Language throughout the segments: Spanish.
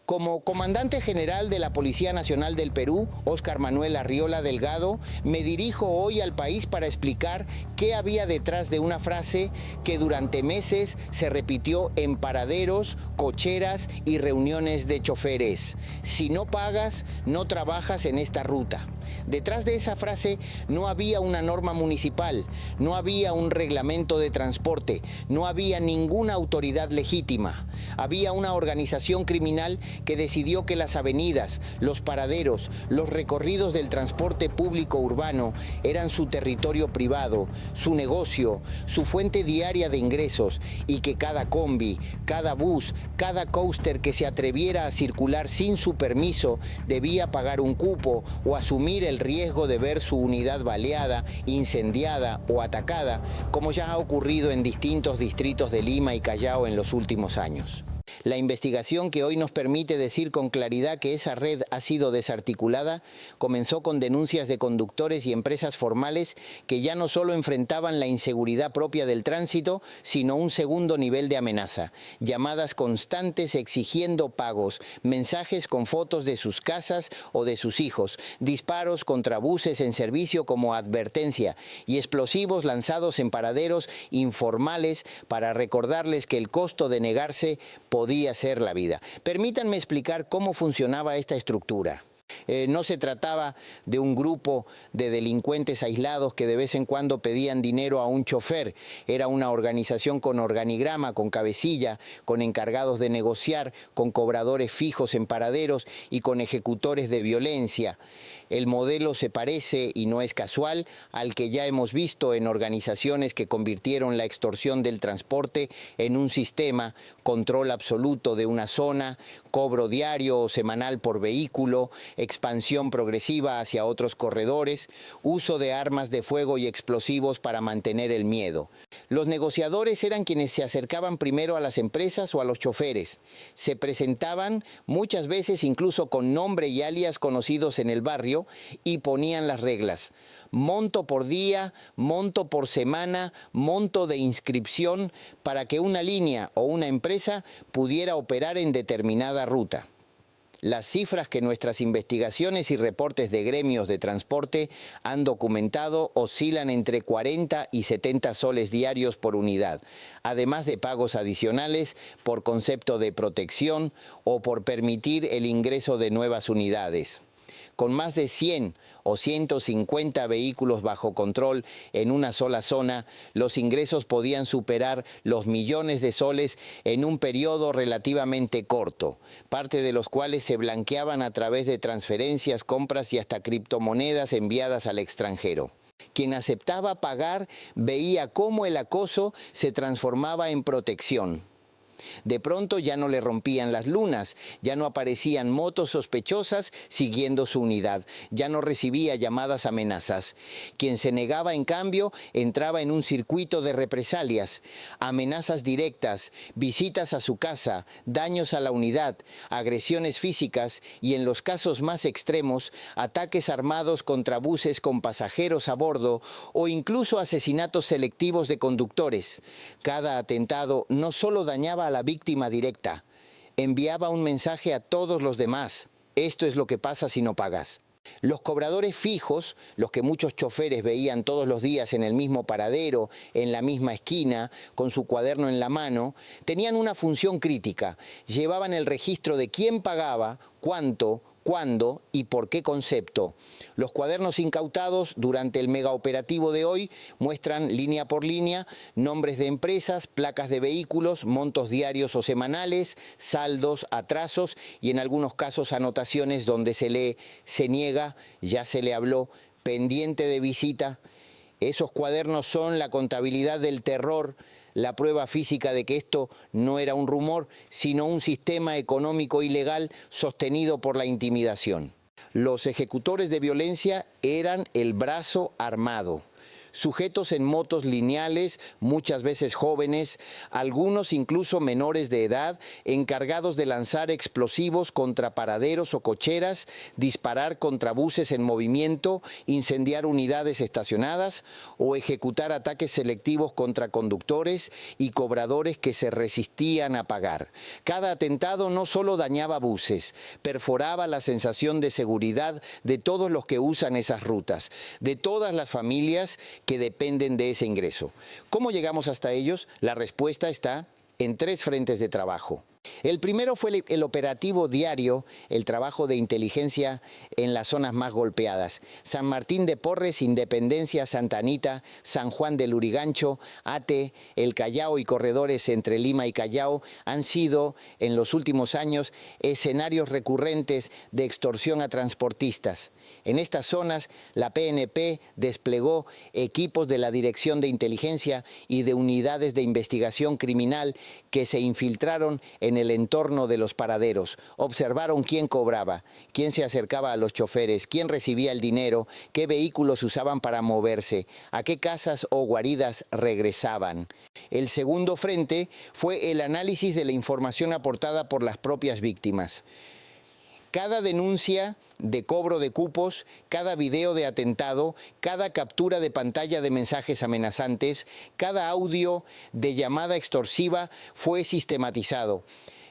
Como comandante general de la Policía Nacional del Perú, Óscar Manuel Arriola Delgado, me dirijo hoy al país para explicar qué había detrás de una frase que durante meses se repitió en paraderos, cocheras y reuniones de choferes. Si no pagas, no trabajas en esta ruta. Detrás de esa frase no había una norma municipal, no había un reglamento de transporte, no había ninguna autoridad legítima. Había una organización criminal que decidió que las avenidas, los paraderos, los recorridos del transporte público urbano eran su territorio privado, su negocio, su fuente diaria de ingresos, y que cada combi, cada bus, cada coaster que se atreviera a circular sin su permiso debía pagar un cupo o asumir el riesgo de ver su unidad baleada, incendiada o atacada, como ya ha ocurrido en distintos distritos de Lima y Callao en los últimos años. La investigación que hoy nos permite decir con claridad que esa red ha sido desarticulada comenzó con denuncias de conductores y empresas formales que ya no solo enfrentaban la inseguridad propia del tránsito, sino un segundo nivel de amenaza. Llamadas constantes exigiendo pagos, mensajes con fotos de sus casas o de sus hijos, disparos contra buses en servicio como advertencia y explosivos lanzados en paraderos informales para recordarles que el costo de negarse podía ser la vida. Permítanme explicar cómo funcionaba esta estructura. No se trataba de un grupo de delincuentes aislados que de vez en cuando pedían dinero a un chofer. Era una organización con organigrama, con cabecilla, con encargados de negociar, con cobradores fijos en paraderos y con ejecutores de violencia. El modelo se parece, y no es casual, al que ya hemos visto en organizaciones que convirtieron la extorsión del transporte en un sistema, control absoluto de una zona, cobro diario o semanal por vehículo, expansión progresiva hacia otros corredores, uso de armas de fuego y explosivos para mantener el miedo. Los negociadores eran quienes se acercaban primero a las empresas o a los choferes. Se presentaban muchas veces incluso con nombre y alias conocidos en el barrio y ponían las reglas. Monto por día, monto por semana, monto de inscripción para que una línea o una empresa pudiera operar en determinada ruta. Las cifras que nuestras investigaciones y reportes de gremios de transporte han documentado oscilan entre 40 y 70 soles diarios por unidad, además de pagos adicionales por concepto de protección o por permitir el ingreso de nuevas unidades. Con más de 100 o 150 vehículos bajo control en una sola zona, los ingresos podían superar los millones de soles en un periodo relativamente corto, parte de los cuales se blanqueaban a través de transferencias, compras y hasta criptomonedas enviadas al extranjero. Quien aceptaba pagar veía cómo el acoso se transformaba en protección. De pronto ya no le rompían las lunas, ya no aparecían motos sospechosas siguiendo su unidad, ya no recibía llamadas amenazas. Quien se negaba, en cambio, entraba en un circuito de represalias, amenazas directas, visitas a su casa, daños a la unidad, agresiones físicas y, en los casos más extremos, ataques armados contra buses con pasajeros a bordo o incluso asesinatos selectivos de conductores. Cada atentado no solo dañaba a la víctima directa, enviaba un mensaje a todos los demás: esto es lo que pasa si no pagas. Los cobradores fijos, los que muchos choferes veían todos los días en el mismo paradero, en la misma esquina, con su cuaderno en la mano, tenían una función crítica. Llevaban el registro de quién pagaba, cuánto, cuándo y por qué concepto. Los cuadernos incautados durante el megaoperativo de hoy muestran línea por línea nombres de empresas, placas de vehículos, montos diarios o semanales, saldos, atrasos y en algunos casos anotaciones donde se lee: se niega, ya se le habló, pendiente de visita. Esos cuadernos son la contabilidad del terror, la prueba física de que esto no era un rumor, sino un sistema económico ilegal sostenido por la intimidación. Los ejecutores de violencia eran el brazo armado. Sujetos en motos lineales, muchas veces jóvenes, algunos incluso menores de edad, encargados de lanzar explosivos contra paraderos o cocheras, disparar contra buses en movimiento, incendiar unidades estacionadas o ejecutar ataques selectivos contra conductores y cobradores que se resistían a pagar. Cada atentado no solo dañaba buses, perforaba la sensación de seguridad de todos los que usan esas rutas, de todas las familias que dependen de ese ingreso. ¿Cómo llegamos hasta ellos? La respuesta está en 3 frentes de trabajo. El primero fue el operativo diario, el trabajo de inteligencia en las zonas más golpeadas. San Martín de Porres, Independencia, Santa Anita, San Juan del Lurigancho, Ate, El Callao y corredores entre Lima y Callao han sido en los últimos años escenarios recurrentes de extorsión a transportistas. En estas zonas la PNP desplegó equipos de la Dirección de Inteligencia y de unidades de investigación criminal que se infiltraron en el entorno de los paraderos, observaron quién cobraba, quién se acercaba a los choferes, quién recibía el dinero, qué vehículos usaban para moverse, a qué casas o guaridas regresaban. El segundo frente fue el análisis de la información aportada por las propias víctimas. Cada denuncia de cobro de cupos, cada video de atentado, cada captura de pantalla de mensajes amenazantes, cada audio de llamada extorsiva fue sistematizado.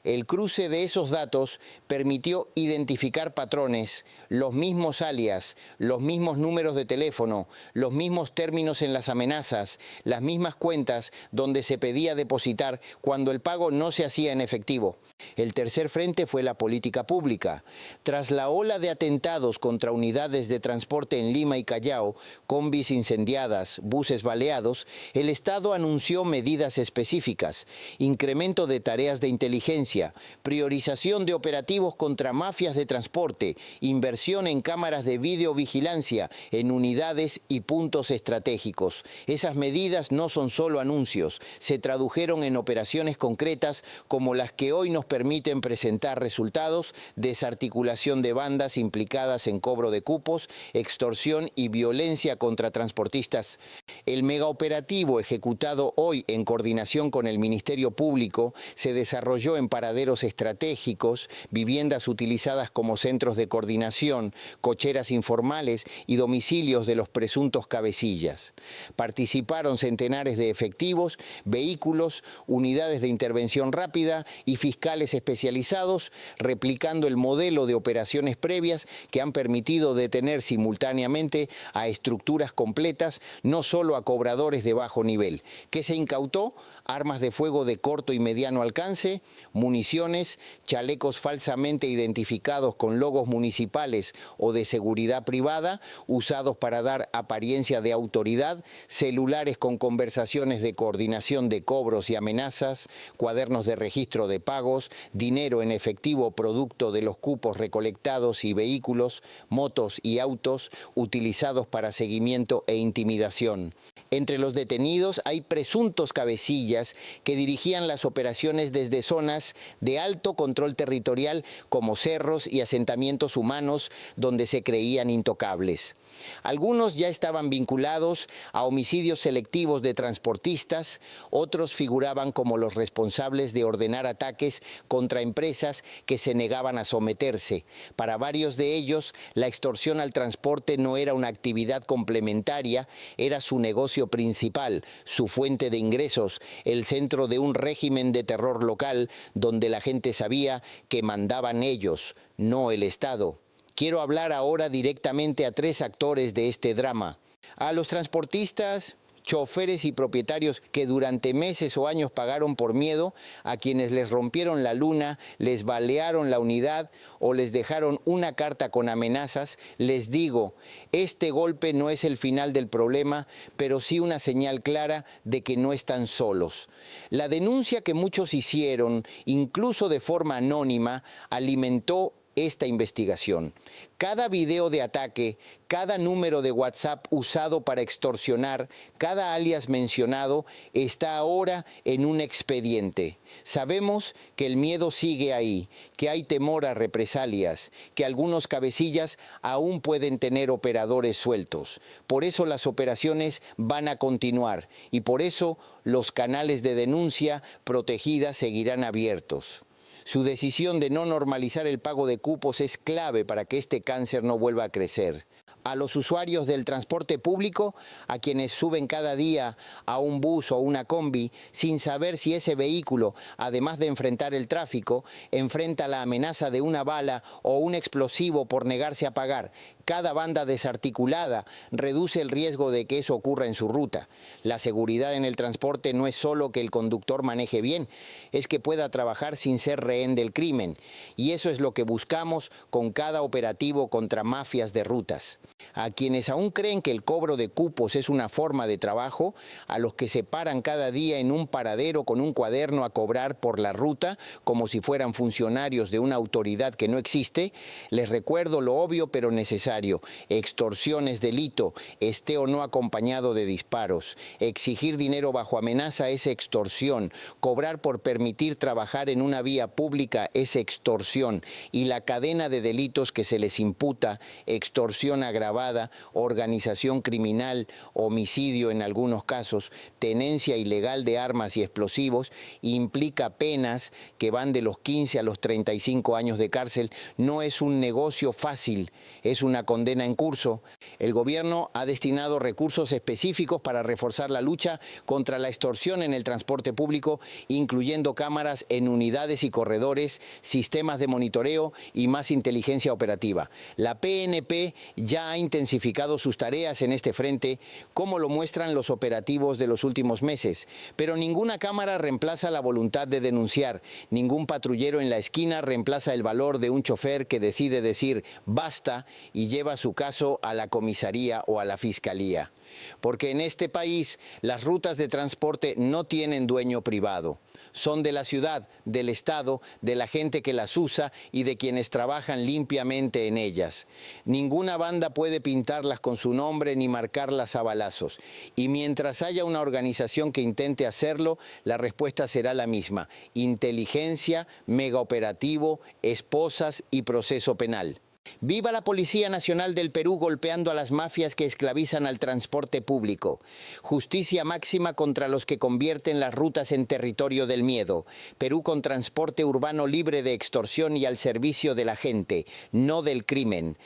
El cruce de esos datos permitió identificar patrones, los mismos alias, los mismos números de teléfono, los mismos términos en las amenazas, las mismas cuentas donde se pedía depositar cuando el pago no se hacía en efectivo. El tercer frente fue la política pública. Tras la ola de atentados contra unidades de transporte en Lima y Callao, combis incendiadas, buses baleados, el Estado anunció medidas específicas: incremento de tareas de inteligencia, priorización de operativos contra mafias de transporte, inversión en cámaras de videovigilancia en unidades y puntos estratégicos. Esas medidas no son solo anuncios, se tradujeron en operaciones concretas como las que hoy nos permiten presentar resultados: desarticulación de bandas implicadas en cobro de cupos, extorsión y violencia contra transportistas. El megaoperativo ejecutado hoy en coordinación con el Ministerio Público se desarrolló en paraderos estratégicos, viviendas utilizadas como centros de coordinación, cocheras informales y domicilios de los presuntos cabecillas. Participaron centenares de efectivos, vehículos, unidades de intervención rápida y fiscales especializados, replicando el modelo de operaciones previas que han permitido detener simultáneamente a estructuras completas, no solo a cobradores de bajo nivel. ¿Qué se incautó? Armas de fuego de corto y mediano alcance, municiones, chalecos falsamente identificados con logos municipales o de seguridad privada, usados para dar apariencia de autoridad, celulares con conversaciones de coordinación de cobros y amenazas, cuadernos de registro de pagos, dinero en efectivo producto de los cupos recolectados y vehículos, motos y autos utilizados para seguimiento e intimidación. Entre los detenidos hay presuntos cabecillas que dirigían las operaciones desde zonas de alto control territorial como cerros y asentamientos humanos donde se creían intocables. Algunos ya estaban vinculados a homicidios selectivos de transportistas, otros figuraban como los responsables de ordenar ataques contra empresas que se negaban a someterse. Para varios de ellos, la extorsión al transporte no era una actividad complementaria, era su negocio principal, su fuente de ingresos, el centro de un régimen de terror local donde la gente sabía que mandaban ellos, no el Estado. Quiero hablar ahora directamente a 3 actores de este drama: a los transportistas, choferes y propietarios que durante meses o años pagaron por miedo, a quienes les rompieron la luna, les balearon la unidad o les dejaron una carta con amenazas. Les digo, este golpe no es el final del problema, pero sí una señal clara de que no están solos. La denuncia que muchos hicieron, incluso de forma anónima, alimentó esta investigación. Cada video de ataque, cada número de WhatsApp usado para extorsionar, cada alias mencionado está ahora en un expediente. Sabemos que el miedo sigue ahí, que hay temor a represalias, que algunos cabecillas aún pueden tener operadores sueltos. Por eso las operaciones van a continuar y por eso los canales de denuncia protegida seguirán abiertos. Su decisión de no normalizar el pago de cupos es clave para que este cáncer no vuelva a crecer. A los usuarios del transporte público, a quienes suben cada día a un bus o una combi sin saber si ese vehículo, además de enfrentar el tráfico, enfrenta la amenaza de una bala o un explosivo por negarse a pagar. Cada banda desarticulada reduce el riesgo de que eso ocurra en su ruta. La seguridad en el transporte no es solo que el conductor maneje bien, es que pueda trabajar sin ser rehén del crimen. Y eso es lo que buscamos con cada operativo contra mafias de rutas. A quienes aún creen que el cobro de cupos es una forma de trabajo, a los que se paran cada día en un paradero con un cuaderno a cobrar por la ruta, como si fueran funcionarios de una autoridad que no existe, les recuerdo lo obvio pero necesario. Extorsión es delito, esté o no acompañado de disparos. Exigir dinero bajo amenaza es extorsión. Cobrar por permitir trabajar en una vía pública es extorsión. Y la cadena de delitos que se les imputa, extorsión agravada, organización criminal, homicidio en algunos casos, tenencia ilegal de armas y explosivos, implica penas que van de los 15 a los 35 años de cárcel. No es un negocio fácil, es una condena en curso. El gobierno ha destinado recursos específicos para reforzar la lucha contra la extorsión en el transporte público, incluyendo cámaras en unidades y corredores, sistemas de monitoreo y más inteligencia operativa. La PNP ya ha intensificado sus tareas en este frente, como lo muestran los operativos de los últimos meses. Pero ninguna cámara reemplaza la voluntad de denunciar, ningún patrullero en la esquina reemplaza el valor de un chofer que decide decir basta y lleva su caso a la comisaría o a la fiscalía. Porque en este país las rutas de transporte no tienen dueño privado. Son de la ciudad, del Estado, de la gente que las usa y de quienes trabajan limpiamente en ellas. Ninguna banda puede pintarlas con su nombre ni marcarlas a balazos. Y mientras haya una organización que intente hacerlo, la respuesta será la misma: inteligencia, megaoperativo, esposas y proceso penal. ¡Viva la Policía Nacional del Perú golpeando a las mafias que esclavizan al transporte público! Justicia máxima contra los que convierten las rutas en territorio del miedo. Perú con transporte urbano libre de extorsión y al servicio de la gente, no del crimen.